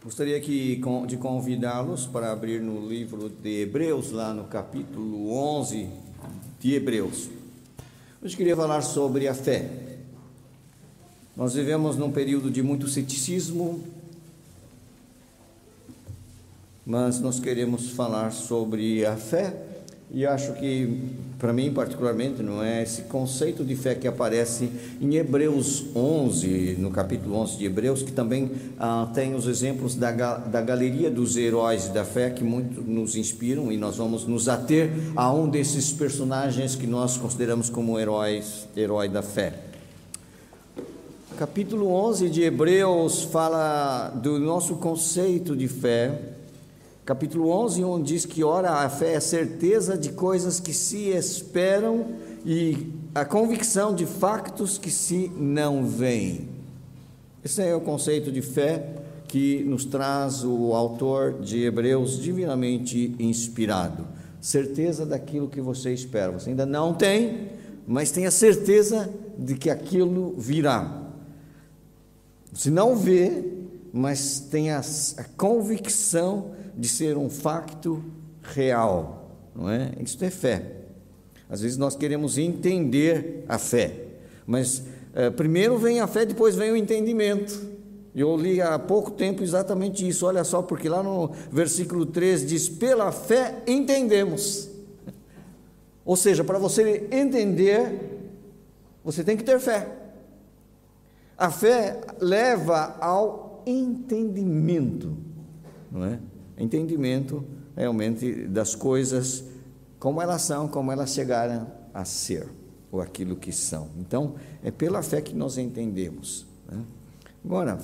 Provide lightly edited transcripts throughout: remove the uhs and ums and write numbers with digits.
Gostaria de convidá-los para abrir no livro de Hebreus, lá no capítulo 11 de Hebreus. Hoje queria falar sobre a fé. Nós vivemos num período de muito ceticismo, mas nós queremos falar sobre a fé, e acho que, para mim particularmente, não é esse conceito de fé que aparece em Hebreus 11, no capítulo 11 de Hebreus, que também tem os exemplos da galeria dos heróis da fé, que muito nos inspiram, e nós vamos nos ater a um desses personagens que nós consideramos como herói da fé. Capítulo 11 de Hebreus fala do nosso conceito de fé. Capítulo 11, onde diz que, ora, a fé é a certeza de coisas que se esperam e a convicção de factos que se não veem. Esse é o conceito de fé que nos traz o autor de Hebreus, divinamente inspirado. Certeza daquilo que você espera. Você ainda não tem, mas tem a certeza de que aquilo virá. Você não vê, mas tem a convicção de ser um facto real, não é? Isso é fé. Às vezes nós queremos entender a fé, mas primeiro vem a fé, depois vem o entendimento. Eu li há pouco tempo exatamente isso, olha só, porque lá no versículo 3 diz: pela fé entendemos. Ou seja, para você entender, você tem que ter fé. A fé leva ao entendimento, não é? Entendimento realmente das coisas como elas são, como elas chegaram a ser, ou aquilo que são. Então, é pela fé que nós entendemos, né? Agora,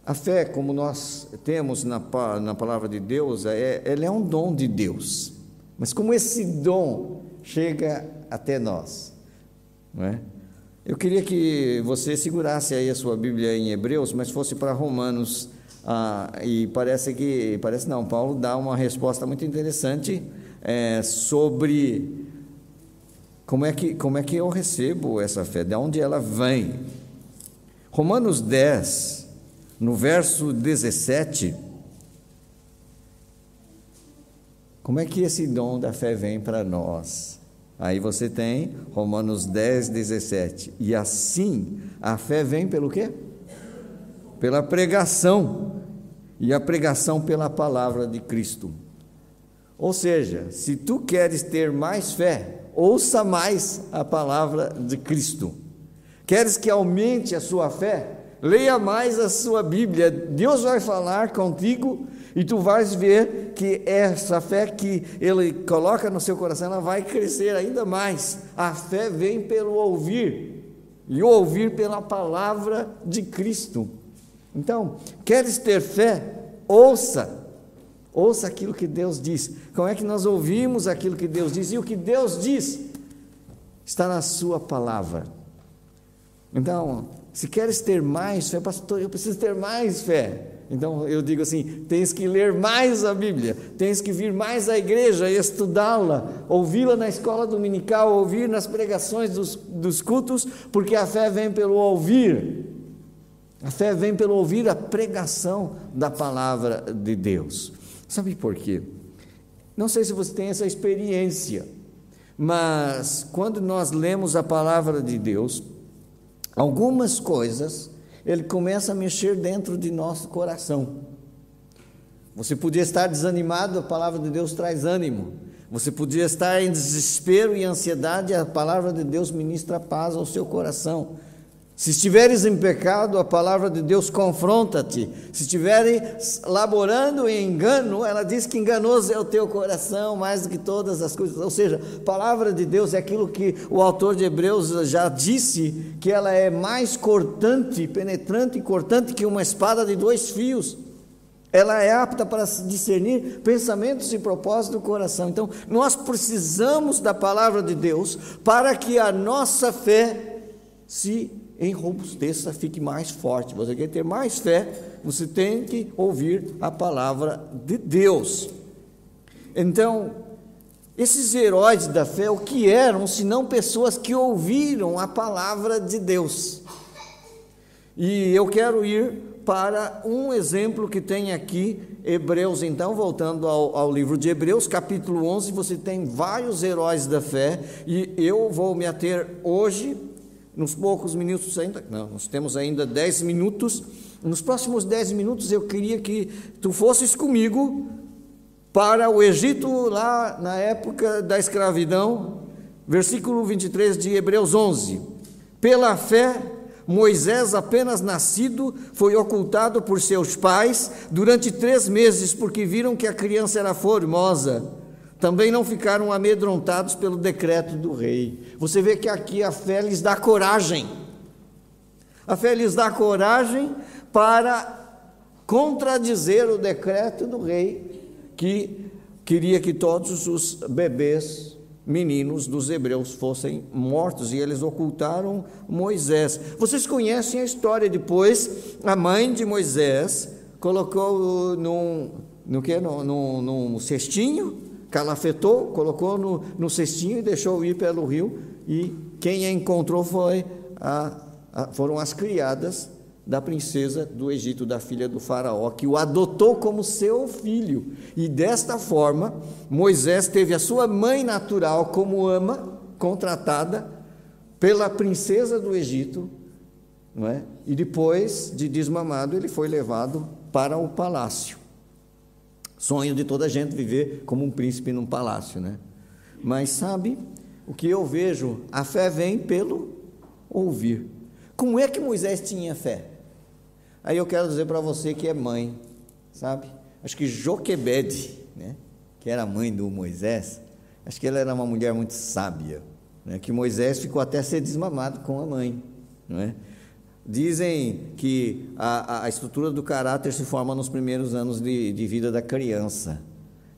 a fé, como nós temos na palavra de Deus, ela é um dom de Deus. Mas como esse dom chega até nós, não é? Eu queria que você segurasse aí a sua Bíblia em Hebreus, mas fosse para Romanos. E Paulo dá uma resposta muito interessante sobre como é que eu recebo essa fé, de onde ela vem. Romanos 10, no verso 17, como é que esse dom da fé vem para nós? Aí você tem Romanos 10, 17, e assim a fé vem pelo quê? Pela pregação, e a pregação pela palavra de Cristo. Ou seja, se tu queres ter mais fé, ouça mais a palavra de Cristo. Queres que aumente a sua fé? Leia mais a sua Bíblia. Deus vai falar contigo e tu vais ver que essa fé que Ele coloca no seu coração, ela vai crescer ainda mais. A fé vem pelo ouvir, e o ouvir pela palavra de Cristo. Então, queres ter fé? Ouça aquilo que Deus diz. Como é que nós ouvimos aquilo que Deus diz? E o que Deus diz está na sua palavra. Então, se queres ter mais fé, pastor, eu preciso ter mais fé. Então, eu digo assim, tens que ler mais a Bíblia, tens que vir mais à igreja, estudá-la, ouvi-la na escola dominical, ouvir nas pregações dos cultos, porque a fé vem pelo ouvir. A fé vem pelo ouvir a pregação da palavra de Deus. Sabe por quê? Não sei se você tem essa experiência, mas quando nós lemos a palavra de Deus, algumas coisas, Ele começa a mexer dentro de nosso coração. Você podia estar desanimado, a palavra de Deus traz ânimo. Você podia estar em desespero e ansiedade, a palavra de Deus ministra paz ao seu coração. Se estiveres em pecado, a palavra de Deus confronta-te. Se estiveres laborando em engano, ela diz que enganoso é o teu coração, mais do que todas as coisas. Ou seja, a palavra de Deus é aquilo que o autor de Hebreus já disse, que ela é mais cortante, penetrante e cortante que uma espada de 2 fios. Ela é apta para discernir pensamentos e propósitos do coração. Então, nós precisamos da palavra de Deus para que a nossa fé se enrobusteça, fique mais forte. Você quer ter mais fé, você tem que ouvir a palavra de Deus. Então, esses heróis da fé, o que eram, senão pessoas que ouviram a palavra de Deus? E eu quero ir para um exemplo que tem aqui, Hebreus. Então, voltando ao livro de Hebreus, capítulo 11, você tem vários heróis da fé, e eu vou me ater hoje, nos poucos minutos ainda, não, nós temos ainda 10 minutos, nos próximos 10 minutos eu queria que tu fosses comigo para o Egito, lá na época da escravidão, versículo 23 de Hebreus 11. Pela fé, Moisés, apenas nascido, foi ocultado por seus pais durante 3 meses, porque viram que a criança era formosa. Também não ficaram amedrontados pelo decreto do rei. Você vê que aqui a fé lhes dá coragem. A fé lhes dá coragem para contradizer o decreto do rei, que queria que todos os bebês meninos dos hebreus fossem mortos, e eles ocultaram Moisés. Vocês conhecem a história. Depois a mãe de Moisés colocou num cestinho, calafetou, colocou no cestinho e deixou ir pelo rio, e quem a encontrou foram as criadas da princesa do Egito, da filha do faraó, que o adotou como seu filho. E desta forma, Moisés teve a sua mãe natural como ama, contratada pela princesa do Egito, não é? E depois de desmamado, ele foi levado para o palácio. Sonho de toda gente viver como um príncipe num palácio, né? Mas sabe, o que eu vejo, a fé vem pelo ouvir. Como é que Moisés tinha fé? Aí eu quero dizer para você que é mãe, sabe? Acho que Joquebede, né, que era a mãe do Moisés, acho que ela era uma mulher muito sábia, né, que Moisés ficou até ser desmamado com a mãe, não é? Dizem que a estrutura do caráter se forma nos primeiros anos de vida da criança.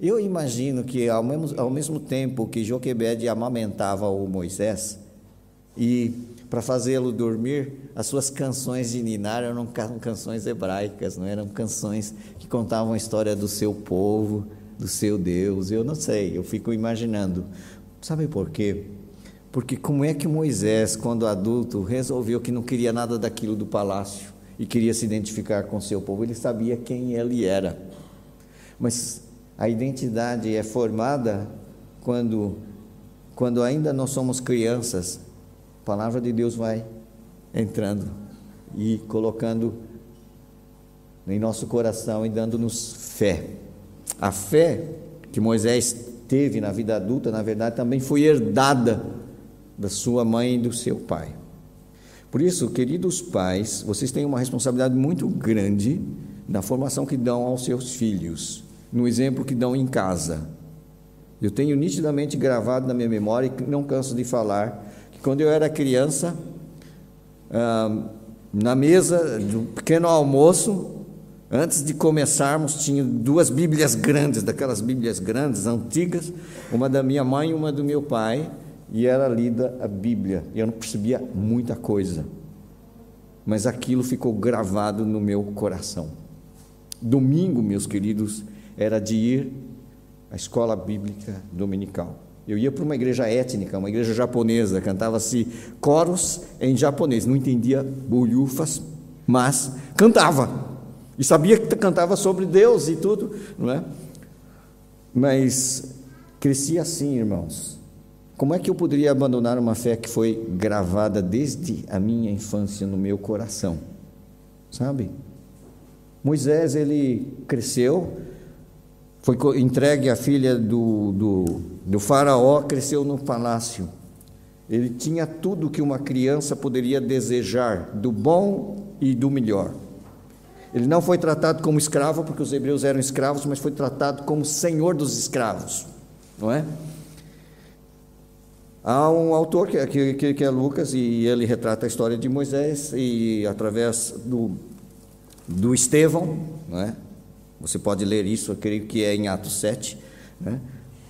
Eu imagino que ao mesmo tempo que Joquebede amamentava o Moisés, e para fazê-lo dormir, as suas canções de ninar eram canções hebraicas, não eram canções que contavam a história do seu povo, do seu Deus. Eu não sei, eu fico imaginando. Sabe por quê? Porque como é que Moisés, quando adulto, resolveu que não queria nada daquilo do palácio e queria se identificar com o seu povo? Ele sabia quem ele era. Mas a identidade é formada quando ainda não somos crianças. A palavra de Deus vai entrando e colocando em nosso coração e dando-nos fé. A fé que Moisés teve na vida adulta, na verdade, também foi herdada da sua mãe e do seu pai. Por isso, queridos pais, vocês têm uma responsabilidade muito grande na formação que dão aos seus filhos, no exemplo que dão em casa. Eu tenho nitidamente gravado na minha memória, e não canso de falar, quando eu era criança, na mesa do pequeno almoço, antes de começarmos, tinha 2 Bíblias grandes, daquelas Bíblias grandes, antigas, uma da minha mãe e uma do meu pai, e era lida a Bíblia, e eu não percebia muita coisa, mas aquilo ficou gravado no meu coração. Domingo, meus queridos, era de ir à escola bíblica dominical. Eu ia para uma igreja étnica, uma igreja japonesa, cantava-se coros em japonês, não entendia bolhufas, mas cantava, e sabia que cantava sobre Deus e tudo, não é? Mas cresci assim, irmãos. Como é que eu poderia abandonar uma fé que foi gravada desde a minha infância no meu coração? Sabe? Moisés, ele cresceu, foi entregue à filha do faraó, cresceu no palácio. Ele tinha tudo que uma criança poderia desejar, do bom e do melhor. Ele não foi tratado como escravo, porque os hebreus eram escravos, mas foi tratado como senhor dos escravos, não é? Há um autor que é Lucas, e ele retrata a história de Moisés, e através do Estevão, não é? Você pode ler isso, eu creio que é em Atos 7, né?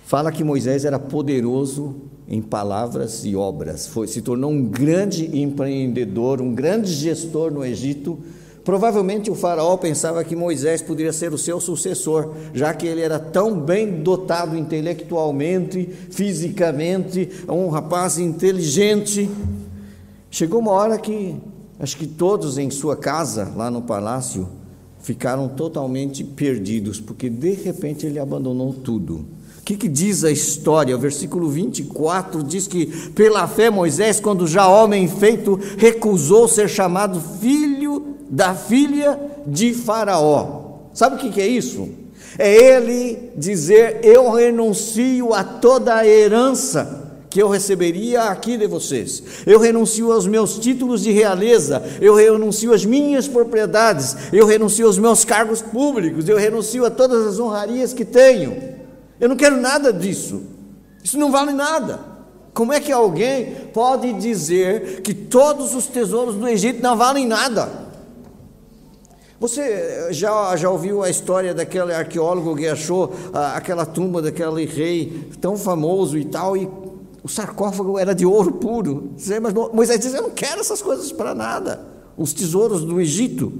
Fala que Moisés era poderoso em palavras e obras, se tornou um grande empreendedor, um grande gestor no Egito. Provavelmente o faraó pensava que Moisés poderia ser o seu sucessor, já que ele era tão bem dotado intelectualmente, fisicamente, um rapaz inteligente. Chegou uma hora que Acho que todos em sua casa, lá no palácio, ficaram totalmente perdidos, porque de repente ele abandonou tudo. O que diz a história? O versículo 24 diz que pela fé Moisés, quando já homem feito, recusou ser chamado filho da filha de Faraó. Sabe o que é isso? É ele dizer: eu renuncio a toda a herança que eu receberia aqui de vocês, eu renuncio aos meus títulos de realeza, eu renuncio às minhas propriedades, eu renuncio aos meus cargos públicos, eu renuncio a todas as honrarias que tenho, eu não quero nada disso, isso não vale nada. Como é que alguém pode dizer que todos os tesouros do Egito não valem nada? Você já ouviu a história daquele arqueólogo que achou aquela tumba daquele rei tão famoso e tal, e o sarcófago era de ouro puro? Mas Moisés diz: eu não quero essas coisas para nada, os tesouros do Egito.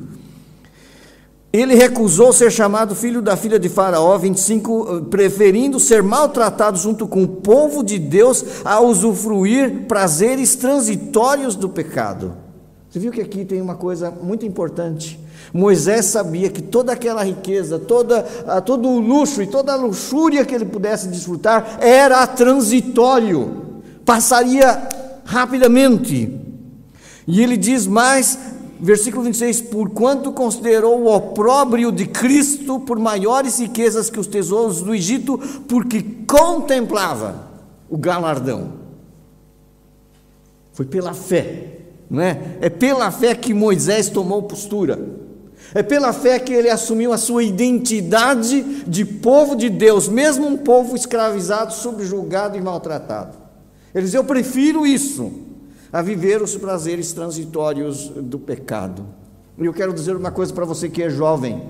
Ele recusou ser chamado filho da filha de Faraó, 25, preferindo ser maltratado junto com o povo de Deus a usufruir prazeres transitórios do pecado. Você viu que aqui tem uma coisa muito importante? Moisés sabia que toda aquela riqueza, todo o luxo e toda a luxúria que ele pudesse desfrutar era transitório, passaria rapidamente. E ele diz mais, versículo 26, porquanto considerou o opróbrio de Cristo por maiores riquezas que os tesouros do Egito, porque contemplava o galardão. Foi pela fé, não é? É pela fé que Moisés tomou postura. É pela fé que ele assumiu a sua identidade de povo de Deus, mesmo um povo escravizado, subjugado e maltratado. Ele diz: eu prefiro isso a viver os prazeres transitórios do pecado. E eu quero dizer uma coisa para você que é jovem.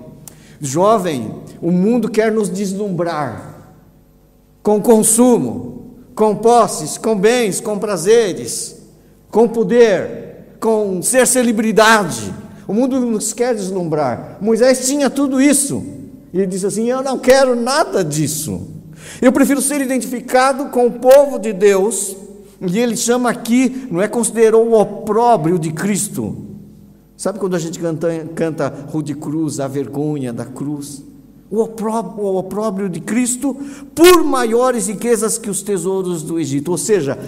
Jovem, o mundo quer nos deslumbrar com consumo, com posses, com bens, com prazeres, com poder, com ser celebridade. O mundo nos quer deslumbrar. Moisés tinha tudo isso, e ele disse assim: eu não quero nada disso, eu prefiro ser identificado com o povo de Deus. E ele chama aqui, não é, considerou o opróbrio de Cristo. Sabe quando a gente canta Rude Cruz, a vergonha da cruz? O opróbrio de Cristo por maiores riquezas que os tesouros do Egito. Ou seja,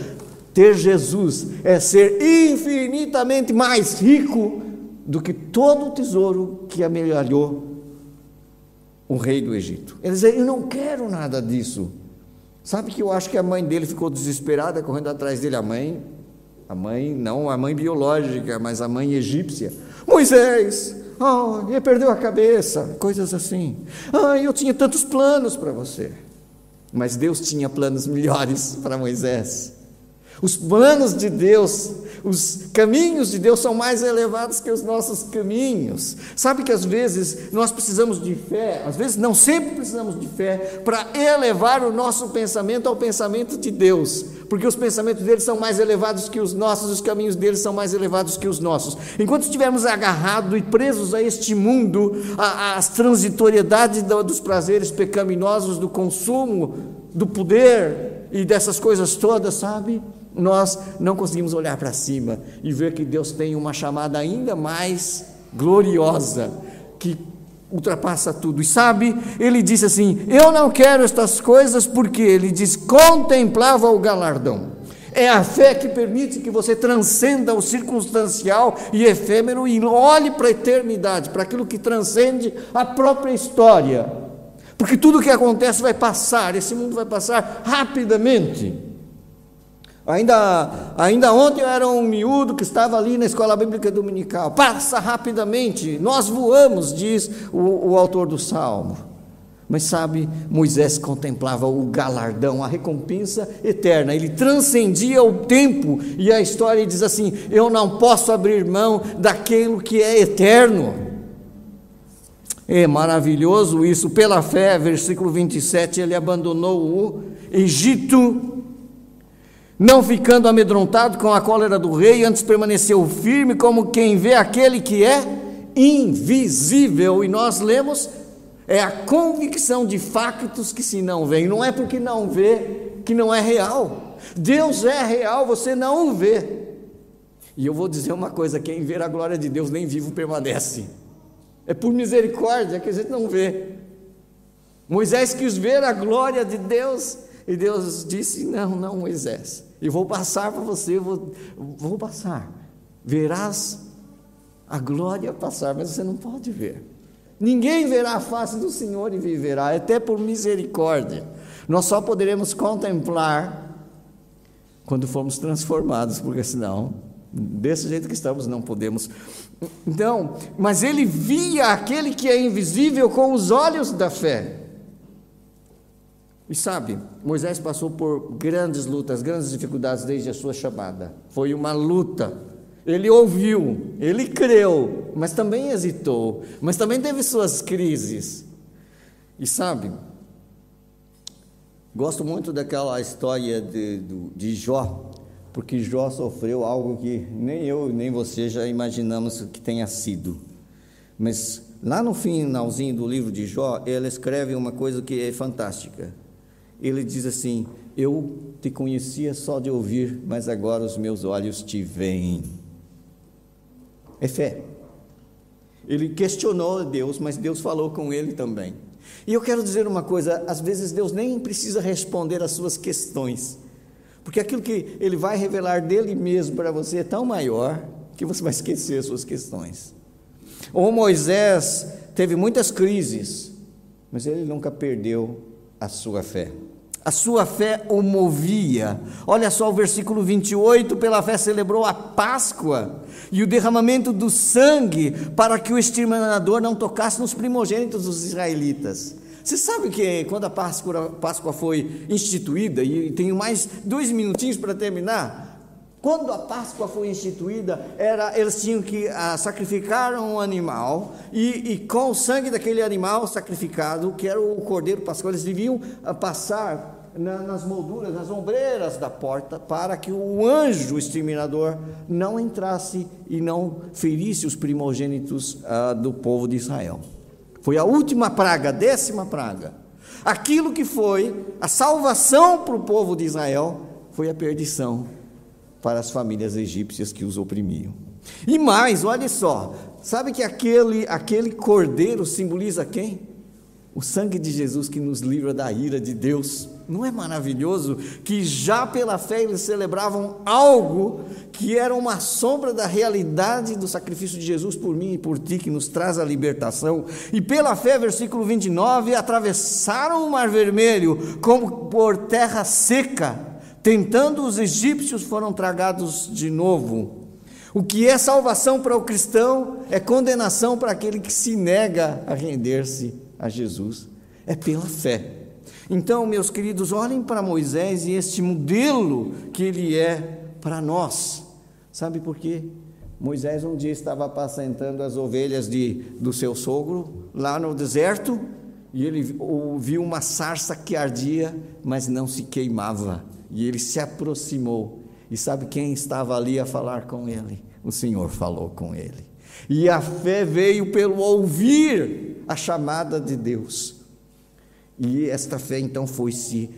ter Jesus é ser infinitamente mais rico do que todo o tesouro que amealhou o rei do Egito. Ele dizia: eu não quero nada disso. Sabe que eu acho que a mãe dele ficou desesperada, correndo atrás dele, a mãe, não a mãe biológica, mas a mãe egípcia. Moisés, ele perdeu a cabeça, coisas assim. Eu tinha tantos planos para você. Mas Deus tinha planos melhores para Moisés. Os planos de Deus, os caminhos de Deus são mais elevados que os nossos caminhos. Sabe que às vezes nós precisamos de fé, às vezes não, sempre precisamos de fé para elevar o nosso pensamento ao pensamento de Deus, porque os pensamentos dele são mais elevados que os nossos, os caminhos dele são mais elevados que os nossos. Enquanto estivermos agarrados e presos a este mundo, às transitoriedades dos prazeres pecaminosos, do consumo, do poder e dessas coisas todas, sabe? Nós não conseguimos olhar para cima e ver que Deus tem uma chamada ainda mais gloriosa, que ultrapassa tudo. E sabe, ele disse assim: eu não quero estas coisas, porque ele diz, contemplava o galardão. É a fé que permite que você transcenda o circunstancial e efêmero e olhe para a eternidade, para aquilo que transcende a própria história, porque tudo o que acontece vai passar, esse mundo vai passar rapidamente. Ainda ontem eu era um miúdo que estava ali na escola bíblica dominical. Passa rapidamente, nós voamos, diz o autor do Salmo. Mas sabe, Moisés contemplava o galardão, a recompensa eterna. Ele transcendia o tempo, e a história diz assim: eu não posso abrir mão daquilo que é eterno. É maravilhoso isso. Pela fé, versículo 27, ele abandonou o Egito, não ficando amedrontado com a cólera do rei, antes permaneceu firme como quem vê aquele que é invisível. E nós lemos, é a convicção de factos que se não vê, não é porque não vê que não é real. Deus é real, você não o vê. E eu vou dizer uma coisa: quem vê a glória de Deus nem vivo permanece. É por misericórdia que a gente não vê. Moisés quis ver a glória de Deus, e Deus disse: não, Moisés, eu vou passar para você, vou passar, verás a glória passar, mas você não pode ver. Ninguém verá a face do Senhor e viverá, até por misericórdia. Nós só poderemos contemplar quando formos transformados, porque senão, desse jeito que estamos, não podemos. Então, mas ele via aquele que é invisível com os olhos da fé. E sabe, Moisés passou por grandes lutas, grandes dificuldades desde a sua chamada. Foi uma luta. Ele ouviu, ele creu, mas também hesitou, mas também teve suas crises. E sabe, gosto muito daquela história de Jó, porque Jó sofreu algo que nem eu nem você já imaginamos que tenha sido. Mas lá no finalzinho do livro de Jó, ele escreve uma coisa que é fantástica. Ele diz assim: eu te conhecia só de ouvir, mas agora os meus olhos te veem. É fé. Ele questionou Deus, mas Deus falou com ele também. E eu quero dizer uma coisa: às vezes Deus nem precisa responder às suas questões, porque aquilo que Ele vai revelar dele mesmo para você é tão maior, que você vai esquecer as suas questões. O Moisés teve muitas crises, mas ele nunca perdeu a sua fé. A sua fé o movia. Olha só o versículo 28, pela fé celebrou a Páscoa e o derramamento do sangue, para que o exterminador não tocasse nos primogênitos dos israelitas. Você sabe que quando a Páscoa foi instituída, e tenho mais 2 minutinhos para terminar, quando a Páscoa foi instituída, eles tinham que sacrificar um animal, e com o sangue daquele animal sacrificado, que era o cordeiro pascual, eles deviam passar nas molduras, nas ombreiras da porta, para que o anjo exterminador não entrasse e não ferisse os primogênitos do povo de Israel. Foi a última praga, a 10ª praga. Aquilo que foi a salvação para o povo de Israel, foi a perdição para as famílias egípcias que os oprimiam. E mais, olha só, sabe que aquele cordeiro simboliza quem? O sangue de Jesus, que nos livra da ira de Deus. Não é maravilhoso que já pela fé eles celebravam algo que era uma sombra da realidade do sacrifício de Jesus por mim e por ti, que nos traz a libertação? E pela fé, versículo 29, atravessaram o Mar Vermelho como por terra seca, tentando os egípcios, foram tragados de novo. O que é salvação para o cristão é condenação para aquele que se nega a render-se a Jesus. É pela fé. Então, meus queridos, olhem para Moisés e este modelo que ele é para nós. Sabe por quê? Moisés um dia estava apacentando as ovelhas do seu sogro lá no deserto, e ele ouviu uma sarça que ardia, mas não se queimava. E ele se aproximou, e sabe quem estava ali a falar com ele? O Senhor falou com ele. E a fé veio pelo ouvir a chamada de Deus. E esta fé então foi se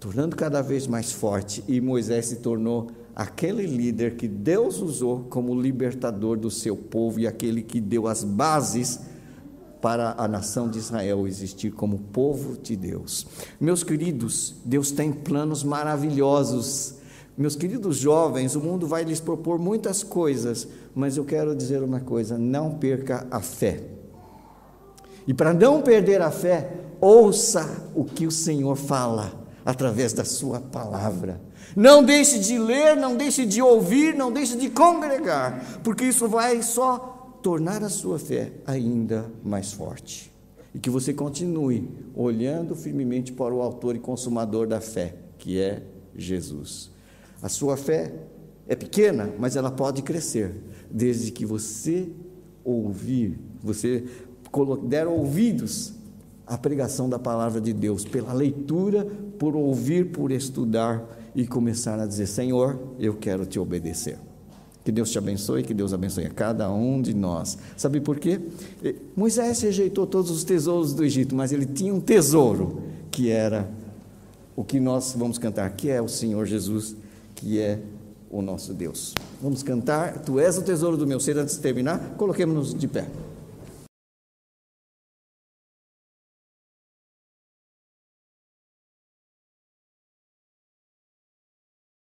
tornando cada vez mais forte, e Moisés se tornou aquele líder que Deus usou como libertador do seu povo, e aquele que deu as bases para a nação de Israel existir como povo de Deus. Meus queridos, Deus tem planos maravilhosos. Meus queridos jovens, o mundo vai lhes propor muitas coisas, mas eu quero dizer uma coisa: não perca a fé. E para não perder a fé, ouça o que o Senhor fala através da sua palavra. Não deixe de ler, não deixe de ouvir, não deixe de congregar, porque isso vai só tornar a sua fé ainda mais forte. E que você continue olhando firmemente para o autor e consumador da fé, que é Jesus. A sua fé é pequena, mas ela pode crescer, desde que você der ouvidos à pregação da palavra de Deus, pela leitura, por ouvir, por estudar, e começar a dizer: Senhor, eu quero te obedecer. Que Deus te abençoe, que Deus abençoe a cada um de nós. Sabe por quê? Moisés rejeitou todos os tesouros do Egito, mas ele tinha um tesouro, que era o que nós vamos cantar, que é o Senhor Jesus, que é o nosso Deus. Vamos cantar, Tu és o tesouro do meu ser. Antes de terminar, coloquemos-nos de pé.